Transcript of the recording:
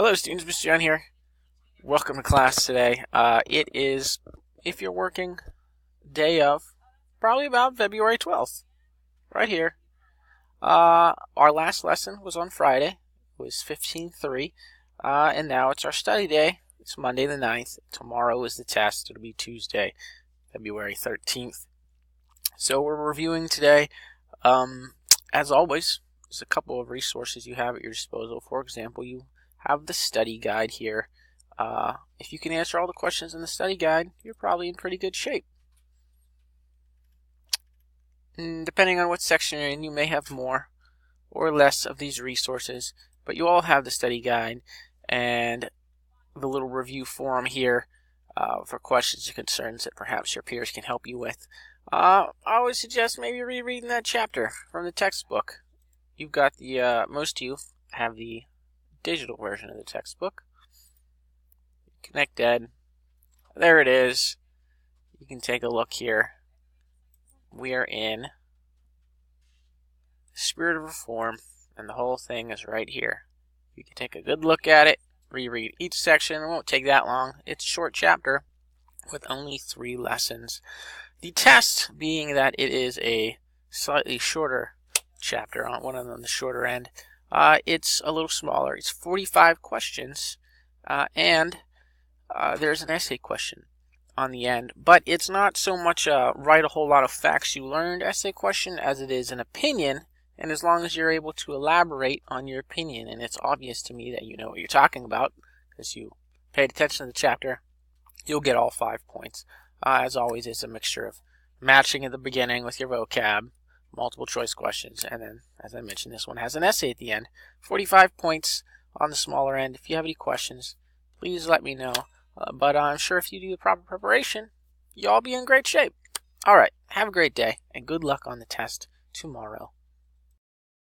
Hello students, Mr. John here. Welcome to class today. It is, if you're working, day of, probably about February 12th, right here. Our last lesson was on Friday. It was 15:3, and now it's our study day. It's Monday the 9th. Tomorrow is the test. It'll be Tuesday, February 13th. So we're reviewing today. As always, there's a couple of resources you have at your disposal. For example, you have the study guide here. If you can answer all the questions in the study guide, you're probably in pretty good shape. And depending on what section you're in, you may have more or less of these resources, but you all have the study guide and the little review forum here for questions and concerns that perhaps your peers can help you with. I always suggest maybe rereading that chapter from the textbook. You've got the, most of you have the digital version of the textbook. Connect Ed. There it is. You can take a look here. We are in the Spirit of Reform, and the whole thing is right here. You can take a good look at it, reread each section. It won't take that long. It's a short chapter with only 3 lessons. The test being that it is a slightly shorter chapter, on one of them on the shorter end. It's a little smaller. It's 45 questions, and there's an essay question on the end. But it's not so much write a whole lot of facts you learned essay question as it is an opinion, and as long as you're able to elaborate on your opinion, and it's obvious to me that you know what you're talking about because you paid attention to the chapter, you'll get all 5 points. As always, it's a mixture of matching at the beginning with your vocab, multiple choice questions, and then, as I mentioned, this one has an essay at the end. 45 points on the smaller end. If you have any questions, please let me know. But I'm sure if you do the proper preparation, you'll all be in great shape. Alright, have a great day, and good luck on the test tomorrow.